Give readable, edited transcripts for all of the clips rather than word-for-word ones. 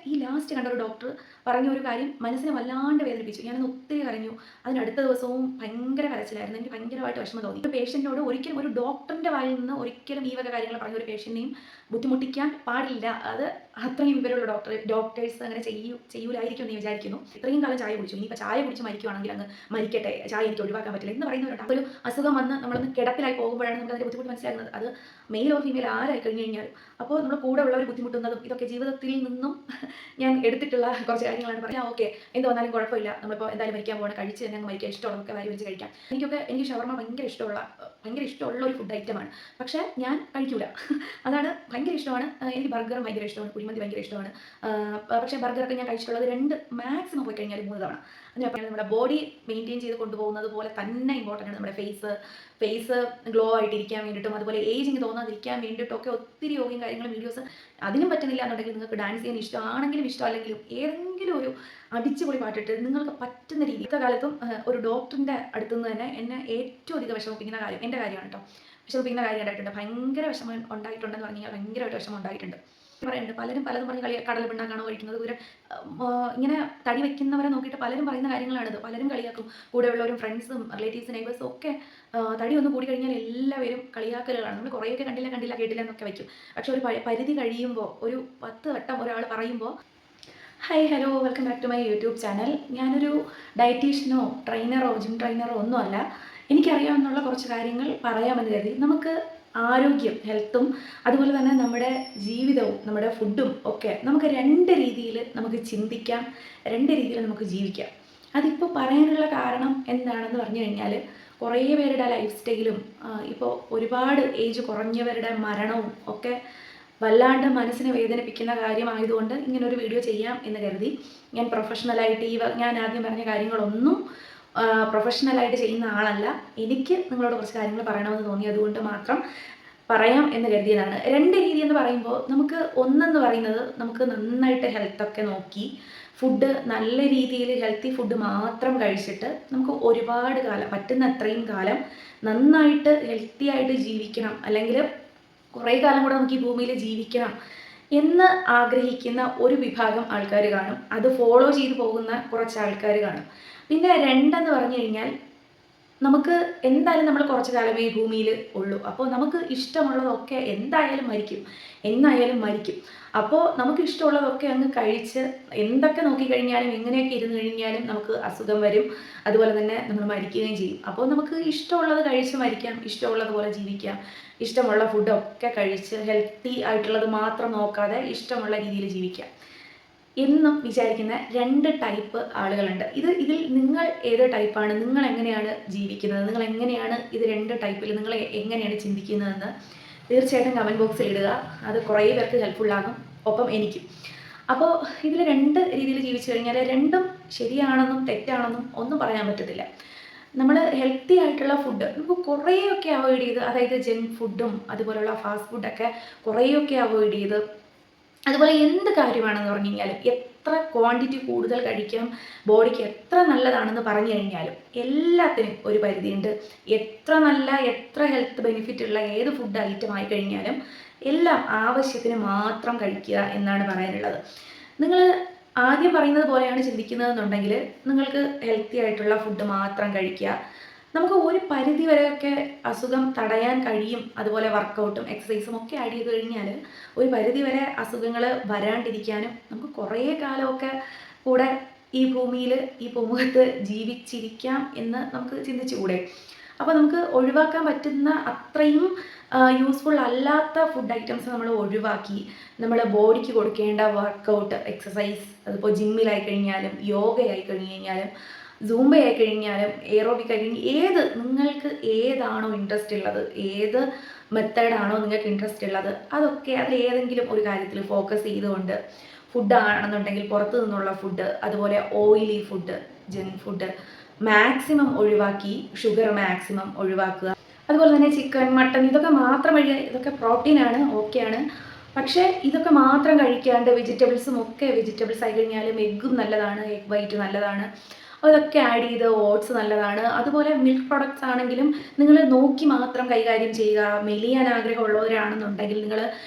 ഈ ലാസ്റ്റ് കണ്ട ഒരു ഡോക്ടർ പറഞ്ഞ ഒരു കാര്യം മനസ്സിനെ വല്ലാണ്ട് വേദനിപ്പിച്ചു. ഞാനന്ന് ഒത്തിരി കരഞ്ഞു. അതിനടുത്ത ദിവസവും ഭയങ്കര കരച്ചിലായിരുന്നു. എനിക്ക് ഭയങ്കരമായിട്ട് വിഷമം തോന്നി. ഒരു പേഷ്യൻറ്റിനോട് ഒരിക്കലും ഒരു ഡോക്ടറിൻ്റെ വായിൽ നിന്ന് ഒരിക്കലും ഈ വക കാര്യങ്ങൾ പറഞ്ഞ ഒരു പേഷ്യൻറ്റിനെയും ബുദ്ധിമുട്ടിക്കാൻ പാടില്ല. അത് അത്രയും വിവരമുള്ള ഡോക്ടേഴ്സ് അങ്ങനെ ചെയ്യൂലായിരിക്കും എന്ന് വിചാരിക്കുന്നു. ഇത്രയും കാലം ചായ കുടിച്ചു. ഇനിയിപ്പോൾ ചായ കുടിച്ച് മരിക്കുവാണെങ്കിൽ അങ്ങ് മരിക്കട്ടെ, ചായ എനിക്ക് ഒഴിവാക്കാൻ പറ്റില്ല എന്ന് പറയുന്നവരുണ്ട്. അപ്പോൾ ഒരു അസുഖം വന്ന് നമ്മളൊന്ന് കിടപ്പിലായി പോകുമ്പോഴാണ് നമുക്ക് അതിൻ്റെ ബുദ്ധിമുട്ട് മനസ്സിലാകുന്നത്. അത് മെയിൽ ഓർ ഫീമെയിൽ ആരായി കഴിഞ്ഞ് കഴിഞ്ഞാലും. അപ്പോൾ നമ്മൾ കൂടെ ഉള്ളവർ ബുദ്ധിമുട്ടുന്നതും ഇതൊക്കെ ജീവിതത്തിൽ നിന്നും ഞാൻ എടുത്തിട്ടുള്ള കുറച്ച് കാര്യങ്ങളാണ് പറഞ്ഞാൽ. ഓക്കെ, എന്ത് വന്നാലും കുഴപ്പമില്ല, നമ്മളിപ്പോൾ എന്തായാലും മരിക്കാൻ പോകണം, കഴിച്ച് തന്നെ അങ്ങ് മരിക്കാൻ, ഇഷ്ടമുള്ളതൊക്കെ വാരി വെച്ച് കഴിക്കാം. എനിക്ക് ഷവർമ ഭയങ്കര ഇഷ്ടമുള്ള ഒരു ഫുഡ് ഐറ്റമാണ്. പക്ഷേ ഞാൻ കഴിക്കൂല. അതാണ് ഭയങ്കര ഇഷ്ടമാണ്. എനിക്ക് ബർഗറും ഭയങ്കര ഇഷ്ടമാണ്, കുഴിമന്തി ഭയങ്കര ഇഷ്ടമാണ്. പക്ഷേ ബർഗറൊക്കെ ഞാൻ കഴിച്ചിട്ടുള്ളത് 2 മാക്സിമം പോയി കഴിഞ്ഞാൽ 3 തവണ. അതിനപ്പം നമ്മുടെ ബോഡി മെയിൻറ്റെയിൻ ചെയ്ത് കൊണ്ടുപോകുന്നത് പോലെ തന്നെ ഇമ്പോർട്ടൻ്റ് ആണ് നമ്മുടെ ഫേസ് ഗ്ലോ ആയിട്ടിരിക്കാൻ വേണ്ടിയിട്ടും അതുപോലെ ഏജിങ് തോന്നാതിരിക്കാൻ വേണ്ടിയിട്ടൊക്കെ ഒത്തിരി യോഗയും കാര്യങ്ങളും വീഡിയോസ്. അതിനും പറ്റുന്നില്ല എന്നുണ്ടെങ്കിൽ നിങ്ങൾക്ക് ഡാൻസ് ചെയ്യാൻ ഇഷ്ടമാണെങ്കിലും ഇഷ്ടമല്ലെങ്കിലും ഏതെങ്കിലും ഒരു അടിച്ചുപൊളി പാട്ടിട്ട് നിങ്ങൾക്ക് പറ്റുന്ന രീതി. ഇന്നത്തെ കാലത്തും ഒരു ഡോക്ടറിൻ്റെ അടുത്തുനിന്ന് തന്നെ എന്നെ ഏറ്റവും അധികം വിഷമിപ്പിക്കുന്ന കാര്യം എൻ്റെ കാര്യമാണ് കേട്ടോ. വിഷമിപ്പിക്കുന്ന കാര്യം ഉണ്ടായിട്ടുണ്ട്. ഭയങ്കര വിഷമം ഉണ്ടായിട്ടുണ്ടെന്ന് പറഞ്ഞു കഴിഞ്ഞാൽ ഭയങ്കരമായിട്ട് വിഷമം ഉണ്ടായിട്ടുണ്ട്. പറയുന്നുണ്ട് പലരും പലതും പറഞ്ഞ് കടൽ പിണ്ണാക്കാണോ കഴിക്കുന്നത്, ഇങ്ങനെ തടി വെക്കുന്നവരെ നോക്കിയിട്ട് പലരും പറയുന്ന കാര്യങ്ങളാണിത്. പലരും കളിയാക്കും. കൂടെയുള്ളവരും ഫ്രണ്ട്സും റിലേറ്റീവ്സ് നെയ്ബേഴ്സും ഒക്കെ തടി ഒന്ന് കൂടി കഴിഞ്ഞാൽ എല്ലാവരും കളിയാക്കലുകളാണ്. നമ്മൾ കുറേയൊക്കെ കണ്ടില്ല കേട്ടില്ല എന്നൊക്കെ വയ്ക്കും. പക്ഷെ ഒരു പരിധി കഴിയുമ്പോൾ, ഒരു 10 വട്ടം ഒരാൾ പറയുമ്പോൾ. Hi, hello, welcome back to my YouTube channel. ഞാനൊരു ഡയറ്റീഷ്യനോ ട്രെയിനറോ ജിം ട്രെയിനറോ ഒന്നുമല്ല. എനിക്കറിയാവുന്ന കുറച്ച് കാര്യങ്ങൾ പറയാമെന്ന് കരുതി. നമുക്ക് ആരോഗ്യം, ഹെൽത്തും അതുപോലെ തന്നെ നമ്മുടെ ജീവിതവും നമ്മുടെ ഫുഡും ഒക്കെ നമുക്ക് 2 രീതിയിൽ നമുക്ക് ചിന്തിക്കാം, 2 രീതിയിൽ നമുക്ക് ജീവിക്കാം. അതിപ്പോൾ പറയാനുള്ള കാരണം എന്താണെന്ന് പറഞ്ഞു കഴിഞ്ഞാൽ, കുറേ പേരുടെ ലൈഫ് സ്റ്റൈലും ഇപ്പോൾ ഒരുപാട് ഏജ് കുറഞ്ഞവരുടെ മരണവും ഒക്കെ വല്ലാണ്ട് മനസ്സിനെ വേദനിപ്പിക്കുന്ന കാര്യമായതുകൊണ്ട് ഇങ്ങനൊരു വീഡിയോ ചെയ്യാം എന്ന് കരുതി. ഞാൻ പ്രൊഫഷണലായിട്ട് ഞാൻ ആദ്യം പറഞ്ഞ കാര്യങ്ങളൊന്നും പ്രൊഫഷണലായിട്ട് ചെയ്യുന്ന ആളല്ല. എനിക്ക് നിങ്ങളോട് കുറച്ച് കാര്യങ്ങൾ പറയണമെന്ന് തോന്നി, അതുകൊണ്ട് മാത്രം പറയാം എന്ന് കരുതിയതാണ്. 2 രീതി എന്ന് പറയുമ്പോൾ, നമുക്ക് ഒന്നെന്ന് പറയുന്നത്, നമുക്ക് നന്നായിട്ട് ഹെൽത്തൊക്കെ നോക്കി ഫുഡ് നല്ല രീതിയിൽ ഹെൽത്തി ഫുഡ് മാത്രം കഴിച്ചിട്ട് നമുക്ക് ഒരുപാട് കാലം, പറ്റുന്ന അത്രയും കാലം നന്നായിട്ട് ഹെൽത്തി ആയിട്ട് ജീവിക്കണം, അല്ലെങ്കിൽ കുറേ കാലം കൂടെ നമുക്ക് ഈ ഭൂമിയിൽ ജീവിക്കണം എന്ന് ആഗ്രഹിക്കുന്ന ഒരു വിഭാഗം ആൾക്കാർ കാണും. അത് ഫോളോ ചെയ്തു പോകുന്ന കുറച്ച് ആൾക്കാർ കാണും. പിന്നെ 2 എന്ന് പറഞ്ഞു കഴിഞ്ഞാൽ, നമുക്ക് എന്തായാലും നമ്മൾ കുറച്ച് കാലമേ ഈ ഭൂമിയിൽ ഉള്ളൂ. അപ്പോൾ നമുക്ക് ഇഷ്ടമുള്ളതൊക്കെ എന്തായാലും മരിക്കും. അപ്പോൾ നമുക്ക് ഇഷ്ടമുള്ളതൊക്കെ അങ്ങ് കഴിച്ച് എന്തൊക്കെ നോക്കിക്കഴിഞ്ഞാലും എങ്ങനെയൊക്കെ ഇരുന്ന് കഴിഞ്ഞാലും നമുക്ക് അസുഖം വരും. അതുപോലെ തന്നെ നമ്മൾ മരിക്കുകയും ചെയ്യും. അപ്പോൾ നമുക്ക് ഇഷ്ടമുള്ളത് കഴിച്ച് മരിക്കാം, ഇഷ്ടമുള്ളതുപോലെ ജീവിക്കാം. ഇഷ്ടമുള്ള ഫുഡൊക്കെ കഴിച്ച് ഹെൽത്തി ആയിട്ടുള്ളത് മാത്രം നോക്കാതെ ഇഷ്ടമുള്ള രീതിയിൽ ജീവിക്കാം എന്നും വിചാരിക്കുന്ന 2 ടൈപ്പ് ആളുകളുണ്ട്. ഇതിൽ നിങ്ങൾ ഏത് ടൈപ്പാണ്? നിങ്ങൾ എങ്ങനെയാണ് ജീവിക്കുന്നത്? നിങ്ങൾ എങ്ങനെയാണ് ഇത് 2 ടൈപ്പിൽ നിങ്ങൾ എങ്ങനെയാണ് ചിന്തിക്കുന്നതെന്ന് തീർച്ചയായിട്ടും കമൻറ്റ് ബോക്സിൽ ഇടുക. അത് കുറേ പേർക്ക് ഹെൽപ്ഫുള്ളാകും, ഒപ്പം എനിക്കും. അപ്പോൾ ഇതിൽ 2 രീതിയിൽ ജീവിച്ചു കഴിഞ്ഞാൽ 2ഉം ശരിയാണെന്നും തെറ്റാണെന്നും ഒന്നും പറയാൻ പറ്റത്തില്ല. നമ്മൾ ഹെൽത്തി ആയിട്ടുള്ള ഫുഡ് നമുക്ക് കുറേയൊക്കെ അവോയ്ഡ് ചെയ്ത്, അതായത് ജങ്ക് ഫുഡും അതുപോലുള്ള ഫാസ്റ്റ് ഫുഡൊക്കെ കുറേയൊക്കെ അവോയ്ഡ് ചെയ്ത്, അതുപോലെ എന്ത് കാര്യമാണെന്ന് പറഞ്ഞു കഴിഞ്ഞാലും എത്ര ക്വാണ്ടിറ്റി കൂടുതൽ കഴിക്കാം, ബോഡിക്ക് എത്ര നല്ലതാണെന്ന് പറഞ്ഞു കഴിഞ്ഞാലും എല്ലാത്തിനും ഒരു പരിധിയുണ്ട്. എത്ര ഹെൽത്ത് ബെനിഫിറ്റ് ഉള്ള ഏത് ഫുഡ് ഐറ്റം ആയി കഴിഞ്ഞാലും എല്ലാം ആവശ്യത്തിന് മാത്രം കഴിക്കുക എന്നാണ് പറയാനുള്ളത്. നിങ്ങൾ ആദ്യം പറയുന്നത് പോലെയാണ് ചിന്തിക്കുന്നതെന്നുണ്ടെങ്കിൽ നിങ്ങൾക്ക് ഹെൽത്തി ആയിട്ടുള്ള ഫുഡ് മാത്രം കഴിക്കുക. നമുക്ക് ഒരു പരിധി വരെയൊക്കെ അസുഖം തടയാൻ കഴിയും. അതുപോലെ വർക്കൗട്ടും എക്സസൈസും ഒക്കെ ആഡ് ചെയ്ത് കഴിഞ്ഞാൽ ഒരു പരിധി വരെ അസുഖങ്ങൾ വരാണ്ടിരിക്കാനും നമുക്ക് കുറേ കാലമൊക്കെ കൂടെ ഈ ഭൂമിയിൽ, ഈ ഭൂമുഖത്ത് ജീവിച്ചിരിക്കാം എന്ന് നമുക്ക് ചിന്തിച്ചുകൂടെ? അപ്പോൾ നമുക്ക് ഒഴിവാക്കാൻ പറ്റുന്ന അത്രയും യൂസ്ഫുൾ അല്ലാത്ത ഫുഡ് ഐറ്റംസ് നമ്മൾ ഒഴിവാക്കി നമ്മൾ ബോഡിക്ക് കൊടുക്കേണ്ട വർക്കൗട്ട്, എക്സസൈസ്, അതിപ്പോൾ ജിമ്മിലായി കഴിഞ്ഞാലും യോഗയായി കഴിഞ്ഞ് കഴിഞ്ഞാലും സൂംബയായി കഴിഞ്ഞാലും എയറോബിക് ആയി കഴിഞ്ഞാൽ നിങ്ങൾക്ക് ഏതാണോ ഇൻട്രസ്റ്റ് ഉള്ളത്, ഏത് മെത്തേഡാണോ നിങ്ങൾക്ക് ഇൻട്രസ്റ്റ് ഉള്ളത്, അതൊക്കെ അതിൽ ഏതെങ്കിലും ഒരു കാര്യത്തിൽ ഫോക്കസ് ചെയ്തുകൊണ്ട് ഫുഡാണെന്നുണ്ടെങ്കിൽ പുറത്തു നിന്നുള്ള ഫുഡ്, അതുപോലെ oily food, junk food maximum ഒഴിവാക്കി, ഷുഗർ മാക്സിമം ഒഴിവാക്കുക. അതുപോലെ തന്നെ ചിക്കൻ, മട്ടൺ ഇതൊക്കെ മാത്രം ഇതൊക്കെ പ്രോട്ടീനാണ്, ഓക്കെയാണ്. പക്ഷേ ഇതൊക്കെ മാത്രം കഴിക്കാണ്ട് വെജിറ്റബിൾസും ഒക്കെ, വെജിറ്റബിൾസ് ആയി കഴിഞ്ഞാലും എഗ്ഗും നല്ലതാണ്, എഗ് വൈറ്റ് നല്ലതാണ്. അതൊക്കെ ആഡ് ചെയ്ത് ഓട്സ് നല്ലതാണ്. അതുപോലെ മിൽക്ക് പ്രൊഡക്ട്സ് ആണെങ്കിലും നിങ്ങൾ നോക്കി മാത്രം കൈകാര്യം ചെയ്യുക. മെലിയാൻ ആഗ്രഹമുള്ളവരാണെന്നുണ്ടെങ്കിൽ നിങ്ങൾ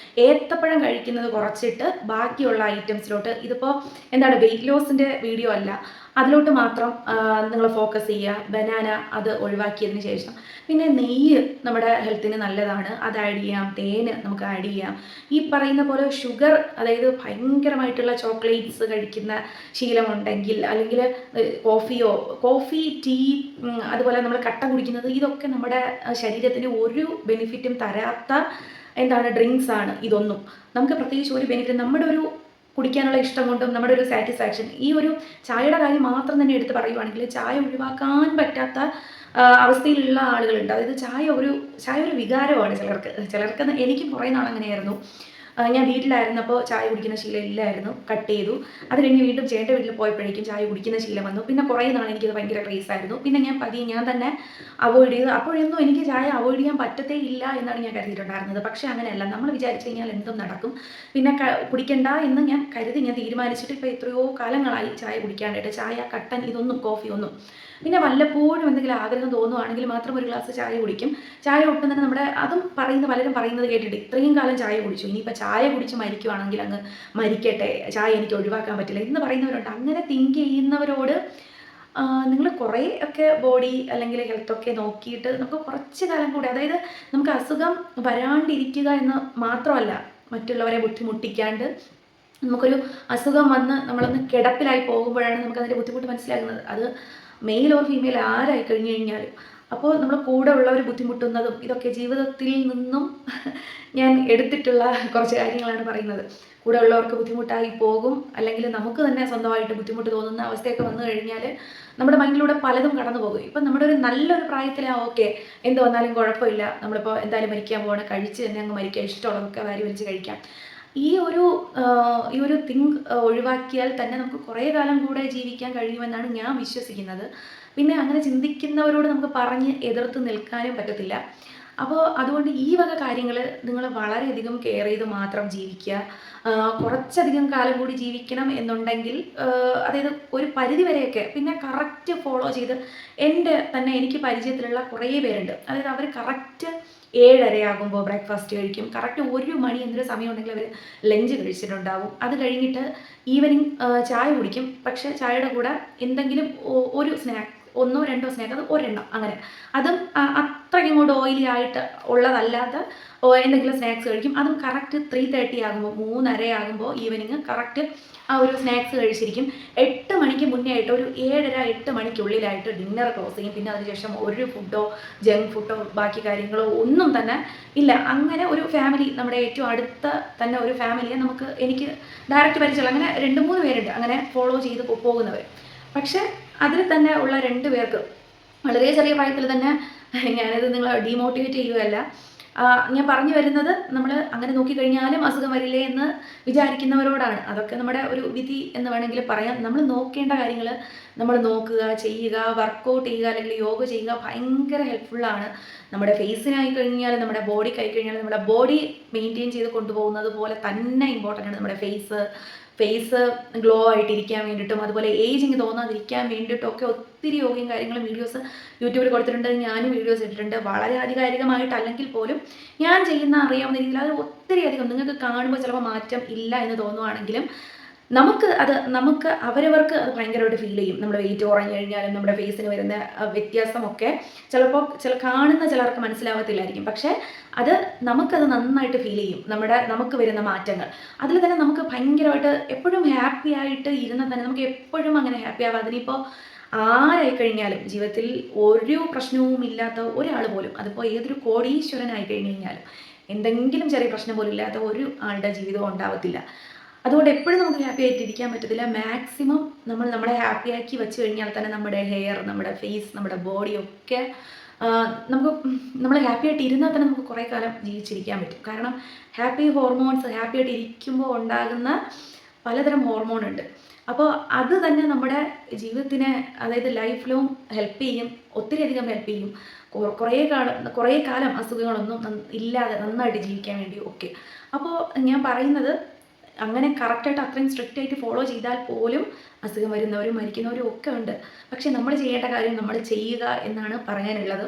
ഏത്തപ്പഴം കഴിക്കുന്നത് കുറച്ചിട്ട് ബാക്കിയുള്ള ഐറ്റംസിലോട്ട്, ഇതിപ്പോൾ എന്താണ് വെയിറ്റ് ലോസിൻ്റെ വീഡിയോ അല്ല, അതിലോട്ട് മാത്രം നിങ്ങൾ ഫോക്കസ് ചെയ്യുക. ബനാന അത് ഒഴിവാക്കിയതിന് ശേഷം പിന്നെ നെയ്യ് നമ്മുടെ ഹെൽത്തിന് നല്ലതാണ്, അത് ആഡ് ചെയ്യാം. തേന് നമുക്ക് ആഡ് ചെയ്യാം. ഈ പറയുന്ന പോലെ ഷുഗർ, അതായത് ഭയങ്കരമായിട്ടുള്ള ചോക്ലേറ്റ്സ് കഴിക്കുന്ന ശീലമുണ്ടെങ്കിൽ, അല്ലെങ്കിൽ കോഫി, ടീ, അതുപോലെ നമ്മൾ കട്ട കുടിക്കുന്നത്, ഇതൊക്കെ നമ്മുടെ ശരീരത്തിന് ഒരു ബെനിഫിറ്റും തരാത്ത ഡ്രിങ്ക്സ് ആണ് ഇതൊന്നും. നമുക്ക് പ്രത്യേകിച്ച് ഒരു ബെനിഫിറ്റ്, നമ്മുടെ ഒരു കുടിക്കാനുള്ള ഇഷ്ടം കൊണ്ടും നമ്മുടെ ഒരു സാറ്റിസ്ഫാക്ഷൻ, ഈ ഒരു ചായയുടെ കാര്യം മാത്രം തന്നെ എടുത്ത് പറയുവാണെങ്കിൽ ചായ ഒഴിവാക്കാൻ പറ്റാത്ത അവസ്ഥയിലുള്ള ആളുകളുണ്ട്. അതായത് ചായ ഒരു വികാരമാണ് ചിലർക്ക്. എനിക്കും കുറേ നാൾ അങ്ങനെയായിരുന്നു. ഞാൻ വീട്ടിലായിരുന്നപ്പോൾ ചായ കുടിക്കുന്ന ശീലം ഇല്ലായിരുന്നു, കട്ട് ചെയ്തു. അത് കഴിഞ്ഞ് വീണ്ടും ചേട്ടൻ്റെ വീട്ടിൽ പോയപ്പോഴേക്കും ചായ കുടിക്കുന്ന ശീലം വന്നു. പിന്നെ കുറേ നാൾ എനിക്കത് ഭയങ്കര ക്രേസായിരുന്നു. പിന്നെ ഞാൻ തന്നെ അവോയ്ഡ് ചെയ്തു. അപ്പോഴൊന്നും എനിക്ക് ചായ അവോയ്ഡ് ചെയ്യാൻ പറ്റത്തേ ഇല്ല എന്നാണ് ഞാൻ കരുതിയിട്ടുണ്ടായിരുന്നത്. പക്ഷേ അങ്ങനെയല്ല, നമ്മൾ വിചാരിച്ചു കഴിഞ്ഞാൽ എന്തും നടക്കും. പിന്നെ കുടിക്കണ്ട എന്ന് ഞാൻ തീരുമാനിച്ചിട്ട് ഇപ്പോൾ എത്രയോ കാലങ്ങളായി ചായ കുടിക്കാനായിട്ട്. ചായ, കട്ടൻ, ഇതൊന്നും, കോഫി ഒന്നും. പിന്നെ വല്ലപ്പോഴും എന്തെങ്കിലും ആഗ്രഹം തോന്നുവാണെങ്കിൽ മാത്രം ഒരു ഗ്ലാസ് ചായ കുടിക്കും. ചായ ഒട്ടും തന്നെ അതും പലരും പറയുന്നത് കേട്ടിട്ട് ഇത്രയും കാലം ചായ കുടിച്ചു, ഇനിയിപ്പോൾ ചായ കുടിച്ച് മരിക്കുവാണെങ്കിൽ അങ്ങ് മരിക്കട്ടെ, ചായ എനിക്ക് ഒഴിവാക്കാൻ പറ്റില്ല എന്ന് പറയുന്നവരുണ്ട്. അങ്ങനെ തിങ്ക് ചെയ്യുന്നവരോട് നിങ്ങൾ കുറേ ഒക്കെ ബോഡി അല്ലെങ്കിൽ ഹെൽത്തൊക്കെ നോക്കിയിട്ട് നമുക്ക് കുറച്ച് കാലം കൂടി, അതായത് നമുക്ക് അസുഖം വരാണ്ടിരിക്കുക എന്ന് മാത്രമല്ല, മറ്റുള്ളവരെ ബുദ്ധിമുട്ടിക്കാണ്ട് നമുക്കൊരു അസുഖം വന്ന് നമ്മളൊന്ന് കിടപ്പിലായി പോകുമ്പോഴാണ് നമുക്കതിൻ്റെ ബുദ്ധിമുട്ട് മനസ്സിലാകുന്നത്. അത് മെയിൽ ഓർ ഫീമെയിൽ ആരായി കഴിഞ്ഞു കഴിഞ്ഞാലും. അപ്പോൾ നമ്മൾ കൂടെ ഉള്ളവർ ബുദ്ധിമുട്ടുന്നതും ഇതൊക്കെ ജീവിതത്തിൽ നിന്നും ഞാൻ എടുത്തിട്ടുള്ള കുറച്ച് കാര്യങ്ങളാണ് പറയുന്നത്. കൂടെ ഉള്ളവർക്ക് ബുദ്ധിമുട്ടായി പോകും, അല്ലെങ്കിൽ നമുക്ക് തന്നെ സ്വന്തമായിട്ട് ബുദ്ധിമുട്ട് തോന്നുന്ന അവസ്ഥയൊക്കെ വന്നു കഴിഞ്ഞാൽ നമ്മുടെ മൈൻഡിലൂടെ പലതും കടന്നു പോകും. ഇപ്പം നമ്മുടെ ഒരു നല്ലൊരു ഓക്കെ, എന്ത് വന്നാലും കുഴപ്പമില്ല, നമ്മളിപ്പോൾ എന്തായാലും മരിക്കാൻ പോകണം, കഴിച്ച് തന്നെ അങ്ങ് മരിക്കുക, ഇഷ്ടമുള്ളതൊക്കെ വാരി വലിച്ച് കഴിക്കാം. ഈ ഒരു തിങ്ക് ഒഴിവാക്കിയാൽ തന്നെ നമുക്ക് കുറേ കാലം കൂടെ ജീവിക്കാൻ കഴിയുമെന്നാണ് ഞാൻ വിശ്വസിക്കുന്നത്. പിന്നെ അങ്ങനെ ചിന്തിക്കുന്നവരോട് നമുക്ക് പറഞ്ഞ് എതിർത്ത് നിൽക്കാനും പറ്റത്തില്ല. അപ്പോൾ അതുകൊണ്ട് ഈ വക കാര്യങ്ങൾ നിങ്ങൾ വളരെയധികം കെയർ ചെയ്ത് മാത്രം ജീവിക്കുക. കുറച്ചധികം കാലം കൂടി ജീവിക്കണം എന്നുണ്ടെങ്കിൽ, അതായത് ഒരു പരിധി വരെയൊക്കെ പിന്നെ കറക്റ്റ് ഫോളോ ചെയ്ത്, എനിക്ക് പരിചയത്തിലുള്ള കുറേ പേരുണ്ട്. അതായത് അവർ കറക്റ്റ് 7:30 ബ്രേക്ക്ഫാസ്റ്റ് കഴിക്കും. കറക്റ്റ് 1 മണി എന്നൊരു സമയം ഉണ്ടെങ്കിൽ അവർ ലഞ്ച് കഴിച്ചിട്ടുണ്ടാവും. അത് കഴിഞ്ഞിട്ട് ഈവനിങ് ചായ കുടിക്കും. പക്ഷേ ചായയുടെ കൂടെ എന്തെങ്കിലും ഒരു സ്നാക്ക്, 1-2 സ്നാക്ക്, അത് ഒരെണ്ണം അങ്ങനെ. അതും അത്രയ്ക്ക് ഇങ്ങോട്ട് ഓയിലി ആയിട്ട് ഉള്ളതല്ലാത്ത എന്തെങ്കിലും സ്നാക്സ് കഴിക്കും. അതും കറക്റ്റ് 3:30 ആകുമ്പോൾ, 3:30 ഈവനിങ് കറക്റ്റ് ആ ഒരു സ്നാക്സ് കഴിച്ചിരിക്കും. 8 മണിക്ക് മുന്നേ ആയിട്ട്, ഒരു 7:30-8 മണിക്കുള്ളിലായിട്ട് ഡിന്നർ ക്ലോസ് ചെയ്യും. പിന്നെ അതിനുശേഷം ഒരു ഫുഡോ ജങ്ക് ഫുഡോ ബാക്കി കാര്യങ്ങളോ ഒന്നും തന്നെ ഇല്ല. അങ്ങനെ ഒരു ഫാമിലി, നമ്മുടെ ഏറ്റവും അടുത്ത തന്നെ ഒരു ഫാമിലിയെ എനിക്ക് ഡയറക്റ്റ് പരിചയമുള്ള അങ്ങനെ 2-3 പേരുണ്ട് അങ്ങനെ ഫോളോ ചെയ്ത് പോകുന്നവർ. പക്ഷേ അതിൽ തന്നെ ഉള്ള 2 പേർക്ക് വളരെ ചെറിയ പ്രായത്തിൽ തന്നെ, ഞാനത് നിങ്ങളെ ഡീമോട്ടിവേറ്റ് ചെയ്യുകയല്ല, ഞാൻ പറഞ്ഞു വരുന്നത്, നമ്മൾ അങ്ങനെ നോക്കിക്കഴിഞ്ഞാലും അസുഖം വരില്ലേ എന്ന് വിചാരിക്കുന്നവരോടാണ്. അതൊക്കെ നമ്മുടെ ഒരു വിധി എന്ന് വേണമെങ്കിൽ പറയാം. നമ്മൾ നോക്കേണ്ട കാര്യങ്ങൾ നമ്മൾ നോക്കുക, ചെയ്യുക, വർക്കൗട്ട് ചെയ്യുക, അല്ലെങ്കിൽ യോഗ ചെയ്യുക, ഭയങ്കര ഹെൽപ്ഫുള്ളാണ്. നമ്മുടെ ഫേസിനായി കഴിഞ്ഞാൽ, നമ്മുടെ ബോഡിക്കായി കഴിഞ്ഞാൽ, നമ്മുടെ ബോഡി മെയിൻറ്റെയിൻ ചെയ്ത് കൊണ്ടുപോകുന്നത് പോലെ തന്നെ ഇമ്പോർട്ടൻ്റ് ആണ് നമ്മുടെ ഫേസ് ഗ്ലോ ആയിട്ടിരിക്കാൻ വേണ്ടിയിട്ടും, അതുപോലെ ഏജിങ് തോന്നാതിരിക്കാൻ വേണ്ടിയിട്ടും ഒക്കെ ഒത്തിരി യോഗയും കാര്യങ്ങളും വീഡിയോസ് യൂട്യൂബിൽ കൊടുത്തിട്ടുണ്ട്. ഞാനും വീഡിയോസ് ഇട്ടിട്ടുണ്ട്. വളരെ ആധികാരികമായിട്ടല്ലെങ്കിൽ പോലും ഞാൻ ചെയ്യുന്ന അറിയാവുന്ന രീതിയിൽ അത് ഒത്തിരി അധികം നിങ്ങൾക്ക് കാണുമ്പോൾ ചിലപ്പോൾ മാറ്റം ഇല്ല എന്ന് തോന്നുവാണെങ്കിലും നമുക്ക് അവരവർക്ക് അത് ഭയങ്കരമായിട്ട് ഫീൽ ചെയ്യും. നമ്മൾ വെയിറ്റ് കുറഞ്ഞു കഴിഞ്ഞാലും നമ്മുടെ ഫേസിന് വരുന്ന വ്യത്യാസമൊക്കെ ചിലപ്പോൾ കാണുന്ന ചിലർക്ക് മനസ്സിലാവത്തില്ലായിരിക്കും. പക്ഷേ നമുക്കത് നന്നായിട്ട് ഫീൽ ചെയ്യും, നമുക്ക് വരുന്ന മാറ്റങ്ങൾ. അതിൽ തന്നെ നമുക്ക് ഭയങ്കരമായിട്ട് എപ്പോഴും ഹാപ്പി ആയിട്ട് ഇരുന്നാൽ തന്നെ നമുക്ക് എപ്പോഴും അങ്ങനെ ഹാപ്പി ആവാം. അതിനിപ്പോൾ ആരായി കഴിഞ്ഞാലും, ജീവിതത്തിൽ ഒരു പ്രശ്നവും ഇല്ലാത്ത ഒരാൾ പോലും, അതിപ്പോൾ ഏതൊരു കോടീശ്വരനായി കഴിഞ്ഞു കഴിഞ്ഞാലും എന്തെങ്കിലും ചെറിയ പ്രശ്നം പോലും ഇല്ലാത്ത ഒരു ആളുടെ ജീവിതവും ഉണ്ടാവത്തില്ല. അതുകൊണ്ട് എപ്പോഴും നമുക്ക് ഹാപ്പി ആയിട്ട് ഇരിക്കാൻ പറ്റത്തില്ല. മാക്സിമം നമ്മളെ ഹാപ്പിയാക്കി വെച്ച് കഴിഞ്ഞാൽ തന്നെ നമ്മുടെ ഹെയർ, നമ്മുടെ ഫേസ്, നമ്മുടെ ബോഡിയൊക്കെ നമ്മൾ ഹാപ്പി ആയിട്ട് ഇരുന്നാൽ തന്നെ നമുക്ക് കുറേ കാലം ജീവിച്ചിരിക്കാൻ പറ്റും. കാരണം ഹാപ്പി ആയിട്ട് ഇരിക്കുമ്പോൾ ഉണ്ടാകുന്ന പലതരം ഹോർമോൺ ഉണ്ട്. അപ്പോൾ അത് തന്നെ നമ്മുടെ ജീവിതത്തിനെ, അതായത് ലൈഫ് ലോങ് ഹെൽപ്പ് ചെയ്യും, ഒത്തിരിയധികം ഹെൽപ്പ് ചെയ്യും. കുറേ കാലം അസുഖങ്ങളൊന്നും ഇല്ലാതെ നന്നായിട്ട് ജീവിക്കാൻ വേണ്ടി ഒക്കെ. അപ്പോൾ ഞാൻ പറയുന്നത്, അങ്ങനെ കറക്റ്റായിട്ട് അത്രയും സ്ട്രിക്റ്റ് ആയിട്ട് ഫോളോ ചെയ്താൽ പോലും അസുഖം വരുന്നവരും മരിക്കുന്നവരും ഒക്കെ ഉണ്ട്. പക്ഷേ നമ്മൾ ചെയ്യേണ്ട കാര്യം നമ്മൾ ചെയ്യുക എന്നാണ് പറയാനുള്ളത്.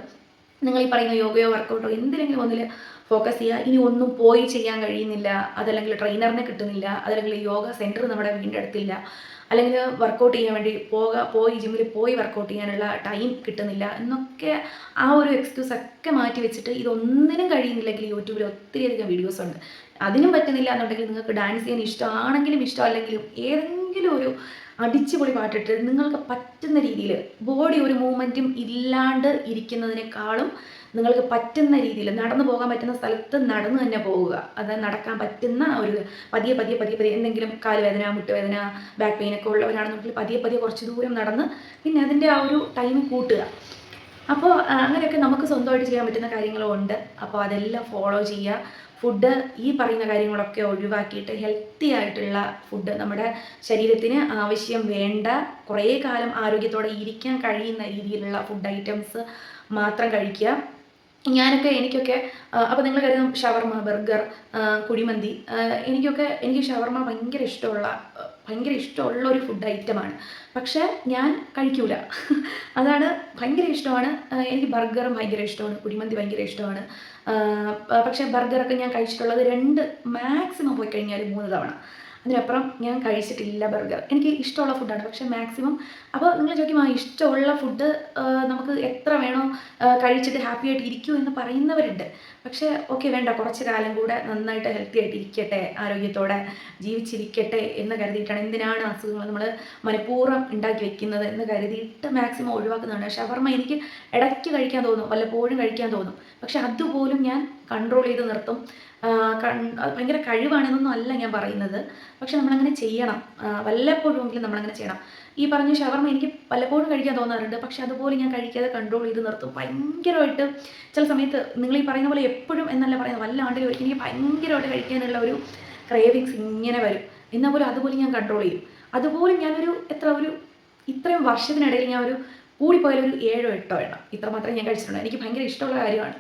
നിങ്ങൾ ഈ പറയുന്ന യോഗയോ വർക്കൗട്ടോ എന്തിലെങ്കിലും ഒന്നിൽ ഫോക്കസ് ചെയ്യുക. ഇനി ഒന്നും പോയി ചെയ്യാൻ കഴിയുന്നില്ല, അതല്ലെങ്കിൽ ട്രെയിനറിനെ കിട്ടുന്നില്ല, അതല്ലെങ്കിൽ യോഗ സെൻറ്റർ നമ്മുടെ വീടിൻ്റെ അടുത്തില്ല, അല്ലെങ്കിൽ വർക്കൗട്ട് ചെയ്യാൻ വേണ്ടി പോയി ജിമ്മിൽ പോയി വർക്കൗട്ട് ചെയ്യാനുള്ള ടൈം കിട്ടുന്നില്ല എന്നൊക്കെ ആ ഒരു എക്സ്ക്യൂസ് ഒക്കെ മാറ്റി വെച്ചിട്ട് ഇതൊന്നിനും കഴിയുന്നില്ലെങ്കിൽ യൂട്യൂബിൽ ഒത്തിരിയധികം വീഡിയോസ് ഉണ്ട്. അതിനും പറ്റുന്നില്ല എന്നുണ്ടെങ്കിൽ നിങ്ങൾക്ക് ഡാൻസ് ചെയ്യാൻ ഇഷ്ടമാണെങ്കിലും ഇഷ്ടമല്ലെങ്കിലും ഏതെങ്കിലും ഒരു അടിച്ചുപൊളി പാട്ടിട്ട് നിങ്ങൾക്ക് പറ്റുന്ന രീതിയിൽ ബോഡി ഒരു മൂവ്മെൻറ്റും ഇല്ലാണ്ട് ഇരിക്കുന്നതിനേക്കാളും നിങ്ങൾക്ക് പറ്റുന്ന രീതിയിൽ നടന്നു പോകാൻ പറ്റുന്ന സ്ഥലത്ത് നടന്നു തന്നെ പോവുക. അത് നടക്കാൻ പറ്റുന്ന ഒരു പതിയെ പതിയെ പതിയെ പതിയെ എന്തെങ്കിലും കാലുവേദന മുട്ടുവേദന ബാക്ക് പെയിനൊക്കെ ഉള്ളവരാണെന്നുണ്ടെങ്കിൽ പതിയെ പതിയെ കുറച്ച് ദൂരം നടന്ന് പിന്നെ അതിൻ്റെ ആ ഒരു ടൈം കൂട്ടുക. അപ്പോൾ അങ്ങനെയൊക്കെ നമുക്ക് സ്വന്തമായിട്ട് ചെയ്യാൻ പറ്റുന്ന കാര്യങ്ങളും ഉണ്ട്. അപ്പോൾ അതെല്ലാം ഫോളോ ചെയ്യുക. ഫുഡ് ഈ പറയുന്ന കാര്യങ്ങളൊക്കെ ഒഴിവാക്കിയിട്ട് ഹെൽത്തി ആയിട്ടുള്ള ഫുഡ്, നമ്മുടെ ശരീരത്തിന് ആവശ്യം വേണ്ട കുറേ കാലം ആരോഗ്യത്തോടെ ഇരിക്കാൻ കഴിയുന്ന രീതിയിലുള്ള ഫുഡ് ഐറ്റംസ് മാത്രം കഴിക്കുക. എനിക്കൊക്കെ അപ്പോൾ നിങ്ങൾ കരുതും ഷവർമ, ബർഗർ, കുഴിമന്തി, എനിക്ക് ഷവർമ ഭയങ്കര ഇഷ്ടമുള്ള ഒരു ഫുഡ് ഐറ്റമാണ്. പക്ഷേ ഞാൻ കഴിക്കൂല. അതാണ്, ഭയങ്കര ഇഷ്ടമാണ്. എനിക്ക് ബർഗറും ഭയങ്കര ഇഷ്ടമാണ്, കുഴിമന്തി ഭയങ്കര ഇഷ്ടമാണ്. പക്ഷേ ബർഗറൊക്കെ ഞാൻ കഴിച്ചിട്ടുള്ളത് 2 മാക്സിമം പോയി കഴിഞ്ഞാൽ 3 തവണ. അതിനപ്പുറം ഞാൻ കഴിച്ചിട്ടില്ല ബർഗർ. എനിക്ക് ഇഷ്ടമുള്ള ഫുഡാണ്, പക്ഷേ മാക്സിമം. അപ്പോൾ നിങ്ങൾ ചോദിക്കും, ഇഷ്ടമുള്ള ഫുഡ് നമുക്ക് എത്ര വേണോ കഴിച്ചിട്ട് ഹാപ്പി ആയിട്ട് ഇരിക്കൂ എന്ന് പറയുന്നവരുണ്ട്. പക്ഷേ ഓക്കെ, വേണ്ട, കുറച്ച് കാലം കൂടെ നന്നായിട്ട് ഹെൽത്തി ആയിട്ട് ഇരിക്കട്ടെ, ആരോഗ്യത്തോടെ ജീവിച്ചിരിക്കട്ടെ എന്ന് കരുതിയിട്ടാണ്. എന്തിനാണ് അസുഖങ്ങൾ നമ്മൾ മനഃപൂർവ്വം ഉണ്ടാക്കി വെക്കുന്നത് എന്ന് കരുതിയിട്ട് മാക്സിമം ഒഴിവാക്കുന്നതാണ്. ഷവർമ എനിക്ക് ഇടയ്ക്ക് കഴിക്കാൻ തോന്നും, വല്ലപ്പോഴും കഴിക്കാൻ തോന്നും. പക്ഷെ അതുപോലും ഞാൻ കൺട്രോൾ ചെയ്ത് നിർത്തും. ഭയങ്കര കഴിവാണെന്നൊന്നും അല്ല ഞാൻ പറയുന്നത്, പക്ഷെ നമ്മളങ്ങനെ ചെയ്യണം. വല്ലപ്പോഴുമെങ്കിലും നമ്മളങ്ങനെ ചെയ്യണം. ഈ പറഞ്ഞ ഷവർമ എനിക്ക് പലപ്പോഴും കഴിക്കാൻ തോന്നാറുണ്ട്, പക്ഷെ അതുപോലെ ഞാൻ കഴിക്കാതെ കൺട്രോൾ ചെയ്ത് നിർത്തും. ഭയങ്കരമായിട്ട് ചില സമയത്ത് നിങ്ങൾ ഈ പറയുന്ന പോലെ എപ്പോഴും എന്നല്ല പറയുന്നത്, വല്ല ആണ്ടിലും ഒരിക്കലും എനിക്ക് ഭയങ്കരമായിട്ട് കഴിക്കാനുള്ള ഒരു ക്രേവിങ്സ് ഇങ്ങനെ വരും. എന്നാൽ പോലും അതുപോലെ ഞാൻ കൺട്രോൾ ചെയ്യും. അതുപോലെ ഞാനൊരു ഇത്രയും വർഷത്തിനിടയിൽ ഞാൻ കൂടിപ്പോയാൽ 7 8 എണ്ണം ഇത്ര മാത്രമേ ഞാൻ കഴിച്ചിട്ടുള്ളൂ. എനിക്ക് ഭയങ്കര ഇഷ്ടമുള്ള കാര്യമാണ്.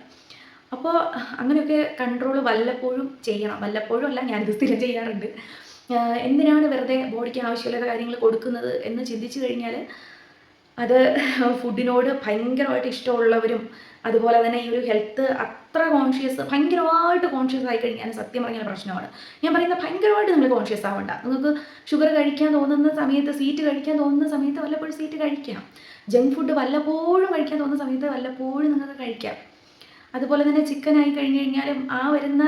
അപ്പോൾ അങ്ങനെയൊക്കെ കൺട്രോൾ വല്ലപ്പോഴും ചെയ്യണം. വല്ലപ്പോഴും അല്ല, ഞാനിത് സ്ഥിരം ചെയ്യാറുണ്ട്. എന്തിനാണ് വെറുതെ ബോഡിക്ക് ആവശ്യമില്ലാത്ത കാര്യങ്ങൾ കൊടുക്കുന്നത് എന്ന് ചിന്തിച്ചു കഴിഞ്ഞാൽ അത് ഫുഡിനോട് ഭയങ്കരമായിട്ട് ഇഷ്ടമുള്ളവരും അതുപോലെ തന്നെ ഈ ഒരു ഹെൽത്ത് അത്ര ഭയങ്കരമായിട്ട് കോൺഷ്യസ് ആയി കഴിഞ്ഞാൽ സത്യം പറഞ്ഞാൽ പ്രശ്നമാണ്. ഞാൻ പറയുന്നത് ഭയങ്കരമായിട്ട് നിങ്ങൾ കോൺഷ്യസ് ആവണ്ട. നിങ്ങൾക്ക് ഷുഗർ കഴിക്കാൻ തോന്നുന്ന സമയത്ത്, സ്വീറ്റ് കഴിക്കാൻ തോന്നുന്ന സമയത്ത് വല്ലപ്പോഴും സ്വീറ്റ് കഴിക്കാം. ജങ്ക് ഫുഡ് വല്ലപ്പോഴും കഴിക്കാൻ തോന്നുന്ന സമയത്ത് വല്ലപ്പോഴും നിങ്ങൾക്ക് കഴിക്കാം. അതുപോലെ തന്നെ ചിക്കൻ ആയി കഴിഞ്ഞ് കഴിഞ്ഞാലും ആ വരുന്ന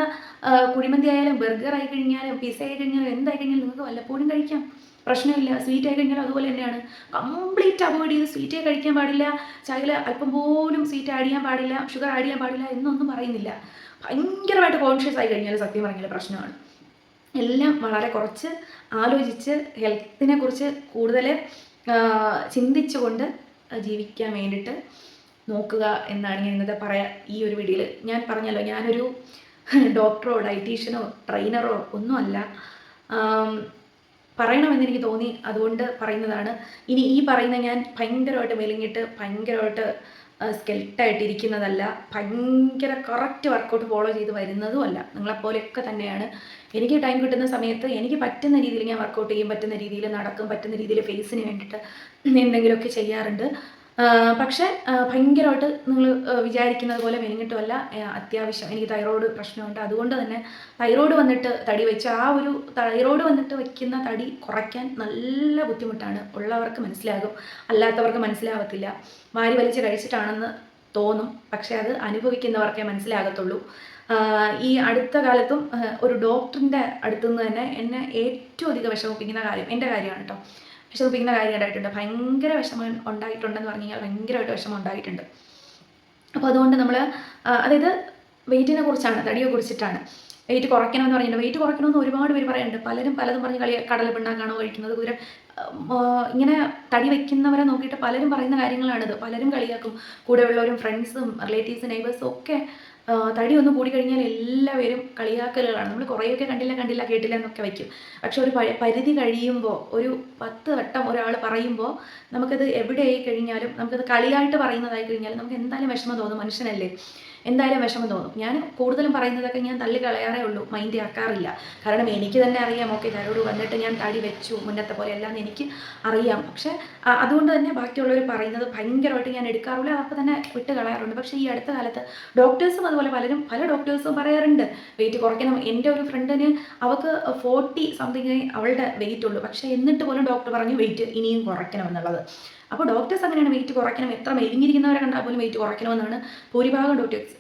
കുഴിമന്തി ആയാലും ബർഗർ ആയി കഴിഞ്ഞാലും പിസ്സ ആയി കഴിഞ്ഞാലും എന്തായി കഴിഞ്ഞാലും നിങ്ങൾക്ക് വല്ലപ്പോഴും കഴിക്കാം, പ്രശ്നമില്ല. സ്വീറ്റ് ആയി കഴിഞ്ഞാലും അതുപോലെ തന്നെയാണ്. കംപ്ലീറ്റ് അവോയ്ഡ് ചെയ്ത് സ്വീറ്റേ കഴിക്കാൻ പാടില്ല, ചായയിൽ അല്പം പോലും സ്വീറ്റ് ആഡ് ചെയ്യാൻ പാടില്ല, ഷുഗർ ആഡ് ചെയ്യാൻ പാടില്ല എന്നൊന്നും പറയുന്നില്ല. ഭയങ്കരമായിട്ട് കോൺഷ്യസ് ആയി കഴിഞ്ഞാൽ സത്യം പറഞ്ഞാൽ പ്രശ്നമാണ്. എല്ലാം വളരെ കുറച്ച് ആലോചിച്ച് ഹെൽത്തിനെ കുറിച്ച് കൂടുതൽ ചിന്തിച്ചുകൊണ്ട് ജീവിക്കാൻ വേണ്ടിയിട്ട് നോക്കുക എന്നാണ് ഞാൻ ഇന്നത്തെ ഈ ഒരു വീഡിയോയിൽ. ഞാൻ പറഞ്ഞല്ലോ, ഞാനൊരു ഡോക്ടറോ ഡയറ്റീഷ്യനോ ട്രെയിനറോ ഒന്നുമല്ല. പറയണമെന്ന് എനിക്ക് തോന്നി, അതുകൊണ്ട് പറയുന്നതാണ്. ഇനി ഈ പറയുന്ന ഞാൻ ഭയങ്കരമായിട്ട് മെലിഞ്ഞിട്ട് ഭയങ്കരമായിട്ട് സ്കെൽട്ടായിട്ടിരിക്കുന്നതല്ല, ഭയങ്കര കറക്റ്റ് വർക്കൗട്ട് ഫോളോ ചെയ്ത് വരുന്നതുമല്ല. നിങ്ങളെപ്പോലെയൊക്കെ തന്നെയാണ്. എനിക്ക് ടൈം കിട്ടുന്ന സമയത്ത് എനിക്ക് പറ്റുന്ന രീതിയിൽ ഞാൻ വർക്കൗട്ട് ചെയ്യും, പറ്റുന്ന രീതിയിൽ നടക്കും, പറ്റുന്ന രീതിയിൽ ഫേസിന് വേണ്ടിയിട്ട് എന്തെങ്കിലുമൊക്കെ ചെയ്യാറുണ്ട്. പക്ഷേ ഭയങ്കരമായിട്ട് നിങ്ങൾ വിചാരിക്കുന്നത് പോലെ മെലിഞ്ഞിട്ടുമല്ല. അത്യാവശ്യം എനിക്ക് തൈറോയ്ഡ് പ്രശ്നമുണ്ട്. അതുകൊണ്ട് തന്നെ തൈറോയ്ഡ് വന്നിട്ട് തടി വെച്ച് തൈറോയ്ഡ് വന്നിട്ട് വയ്ക്കുന്ന തടി കുറയ്ക്കാൻ നല്ല ബുദ്ധിമുട്ടാണ്. ഉള്ളവർക്ക് മനസ്സിലാകും, അല്ലാത്തവർക്ക് മനസ്സിലാവത്തില്ല. വാരി വലിച്ച് കഴിച്ചിട്ടാണെന്ന് തോന്നും, പക്ഷേ അത് അനുഭവിക്കുന്നവർക്കേ മനസ്സിലാകത്തുള്ളൂ. ഈ അടുത്ത കാലത്തും ഒരു ഡോക്ടറിൻ്റെ അടുത്തുനിന്ന് തന്നെ എന്നെ ഏറ്റവും അധികം വിഷമിപ്പിക്കുന്ന കാര്യം എൻ്റെ കാര്യമാണ് കേട്ടോ. വിഷമിപ്പിക്കുന്ന കാര്യമായിട്ടുണ്ട്. ഭയങ്കര വിഷമം ഉണ്ടായിട്ടുണ്ടെന്ന് പറഞ്ഞു കഴിഞ്ഞാൽ ഭയങ്കരമായിട്ട് വിഷമം ഉണ്ടായിട്ടുണ്ട്. അപ്പോൾ അതുകൊണ്ട് നമ്മൾ അതായത് വെയിറ്റിനെ കുറിച്ചാണ്, തടിയെ കുറിച്ചിട്ടാണ്. വെയിറ്റ് കുറയ്ക്കണമെന്ന് പറഞ്ഞിട്ടുണ്ട്. വെയിറ്റ് കുറയ്ക്കണമെന്ന് ഒരുപാട് പേര് പറയുന്നുണ്ട്. പലരും പലതും പറഞ്ഞ് കടല പിണ്ണാക്കാണോ കഴിക്കുന്നത്, ഇങ്ങനെ തടി വയ്ക്കുന്നവരെ നോക്കിയിട്ട് പലരും പറയുന്ന കാര്യങ്ങളാണിത്. പലരും കളിയാക്കും. കൂടെയുള്ളവരും ഫ്രണ്ട്സും റിലേറ്റീവ്സും നെയ്ബേഴ്സും ഒക്കെ തടി ഒന്ന് കൂടിക്കഴിഞ്ഞാൽ എല്ലാവരും കളിയാക്കലുകളാണ്. നമ്മൾ കുറേയൊക്കെ കണ്ടില്ല കേട്ടില്ല എന്നൊക്കെ വയ്ക്കും. പക്ഷെ ഒരു പരിധി കഴിയുമ്പോൾ, ഒരു 10 വട്ടം ഒരാൾ പറയുമ്പോൾ നമുക്കത് എവിടെ ആയി കഴിഞ്ഞാലും, നമുക്കത് കളിയായിട്ട് പറയുന്നതായി കഴിഞ്ഞാലും നമുക്ക് എന്തായാലും വിഷമം തോന്നും. മനുഷ്യനല്ലേ, എന്തായാലും വിഷമം തോന്നും. ഞാൻ കൂടുതലും പറയുന്നതൊക്കെ ഞാൻ തള്ളിക്കളയാറേ ഉള്ളൂ, മൈൻഡ് ആക്കാറില്ല. കാരണം എനിക്ക് തന്നെ അറിയാം, ഓക്കെ തൈറോയ്ഡ് വന്നിട്ട് ഞാൻ തടി വെച്ചു മുന്നത്തെ പോലെ അല്ലാന്ന് എനിക്ക് അറിയാം. പക്ഷേ അതുകൊണ്ട് തന്നെ ബാക്കിയുള്ളവർ പറയുന്നത് ഭയങ്കരമായിട്ട് ഞാൻ എടുക്കാറില്ല, അപ്പോൾ തന്നെ വിട്ട് കളയാറുണ്ട്. പക്ഷേ ഈ അടുത്ത കാലത്ത് ഡോക്ടേഴ്സും അതുപോലെ പല ഡോക്ടേഴ്സും പറയാറുണ്ട് വെയിറ്റ് കുറയ്ക്കണം. എൻ്റെ ഒരു ഫ്രണ്ടിന് അവൾക്ക് 40 സംതിങ് അവളുടെ വെയിറ്റ് ഉള്ളൂ. പക്ഷേ എന്നിട്ട് പോലും ഡോക്ടർ പറഞ്ഞു വെയിറ്റ് ഇനിയും കുറയ്ക്കണം എന്നുള്ളത്. അപ്പോൾ ഡോക്ടേഴ്സ് അങ്ങനെയാണ്, വെയിറ്റ് കുറയ്ക്കണം, എത്ര മെലിഞ്ഞിരിക്കുന്നവരെ കണ്ടാൽ പോലും വെയിറ്റ് കുറയ്ക്കണമെന്നാണ് ഭൂരിഭാഗം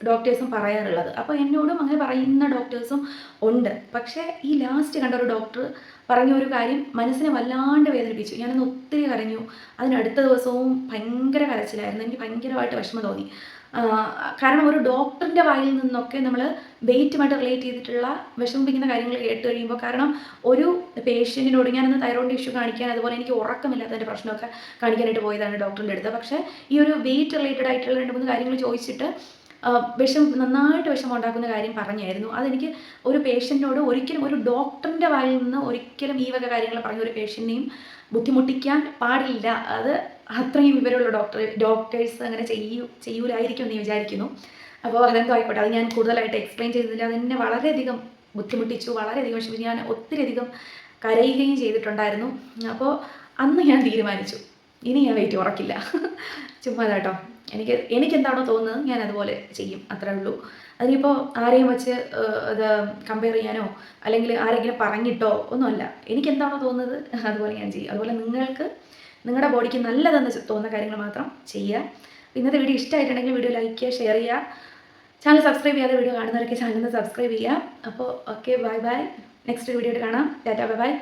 ഡോക്ടേഴ്സും പറയാറുള്ളത്. അപ്പോൾ എന്നോടും അങ്ങനെ പറയുന്ന ഡോക്ടേഴ്സും ഉണ്ട്. പക്ഷേ ഈ ലാസ്റ്റ് കണ്ട ഒരു ഡോക്ടർ പറഞ്ഞ ഒരു കാര്യം മനസ്സിനെ വല്ലാണ്ട് വേദനിപ്പിച്ചു. ഞാനന്ന് ഒത്തിരി കരഞ്ഞു. അതിനടുത്ത ദിവസവും ഭയങ്കര കരച്ചിലായിരുന്നു. എനിക്ക് ഭയങ്കരമായിട്ട് വിഷമം തോന്നി. കാരണം ഒരു ഡോക്ടറിൻ്റെ വായിൽ നിന്നൊക്കെ നമ്മൾ വെയിറ്റുമായിട്ട് റിലേറ്റ് ചെയ്തിട്ടുള്ള വിഷമിപ്പിക്കുന്ന കാര്യങ്ങൾ കേട്ട് കഴിയുമ്പോൾ, കാരണം ഒരു പേഷ്യൻറ്റിനോട് ഞാനന്ന് തൈറോയിഡ് ഇഷ്യൂ കാണിക്കാൻ, അതുപോലെ എനിക്ക് ഉറക്കമില്ലാത്തതിൻ്റെ പ്രശ്നമൊക്കെ കാണിക്കാനായിട്ട് പോയതാണ് ഡോക്ടറിൻ്റെ അടുത്ത്. പക്ഷേ ഈ ഒരു വെയിറ്റ് റിലേറ്റഡ് ആയിട്ടുള്ള 2-3 കാര്യങ്ങൾ ചോദിച്ചിട്ട് നന്നായിട്ട് വിഷമം ഉണ്ടാക്കുന്ന കാര്യം പറഞ്ഞായിരുന്നു. അതെനിക്ക് ഒരു പേഷ്യൻറ്റിനോട് ഒരിക്കലും, ഒരു ഡോക്ടറിൻ്റെ വായിൽ നിന്ന് ഒരിക്കലും ഈ വക കാര്യങ്ങൾ പറഞ്ഞ ഒരു പേഷ്യൻറ്റിനെയും ബുദ്ധിമുട്ടിക്കാൻ പാടില്ല. അത് അത്രയും വിവരമുള്ള ഡോക്ടേഴ്സ് അങ്ങനെ ചെയ്യൂലായിരിക്കും എന്ന് വിചാരിക്കുന്നു. അപ്പോൾ അതെന്തോ ആയിക്കോട്ടെ, അത് ഞാൻ കൂടുതലായിട്ട് എക്സ്പ്ലെയിൻ ചെയ്തില്ല. അതെന്നെ വളരെയധികം ബുദ്ധിമുട്ടിച്ചു, വളരെയധികം വിഷമിച്ചു. ഞാൻ ഒത്തിരിയധികം കരയുകയും ചെയ്തിട്ടുണ്ടായിരുന്നു. അപ്പോൾ അന്ന് ഞാൻ തീരുമാനിച്ചു, ഇനി ഞാൻ വെയിറ്റ് കുറയ്ക്കില്ല. ചുമ്മാ കേട്ടോ, എനിക്കെന്താണോ തോന്നുന്നത് ഞാൻ അതുപോലെ ചെയ്യും, അത്രേ ഉള്ളൂ. അതിനിപ്പോൾ ആരെയും വെച്ച് അത് കമ്പയർ ചെയ്യാനോ അല്ലെങ്കിൽ ആരെങ്കിലും പറഞ്ഞിട്ടോ ഒന്നുമല്ല. എനിക്കെന്താണോ തോന്നുന്നത് അതുപോലെ ഞാൻ ചെയ്യും. അതുപോലെ നിങ്ങൾക്ക് നിങ്ങളുടെ ബോഡിക്ക് നല്ലതെന്ന് തോന്നുന്ന കാര്യങ്ങൾ മാത്രം ചെയ്യുക. ഇന്നത്തെ വീഡിയോ ഇഷ്ടമായിട്ടുണ്ടെങ്കിൽ വീഡിയോ ലൈക്ക് ചെയ്യുക, ഷെയർ ചെയ്യുക. ചാനൽ സബ്സ്ക്രൈബ് ചെയ്യാതെ വീഡിയോ കാണുന്നവരൊക്കെ ചാനൽ സബ്സ്ക്രൈബ് ചെയ്യുക. അപ്പോൾ ഓക്കെ, ബൈ ബൈ. നെക്സ്റ്റ് വീഡിയോയിൽ കാണാം. Tata, bye bye.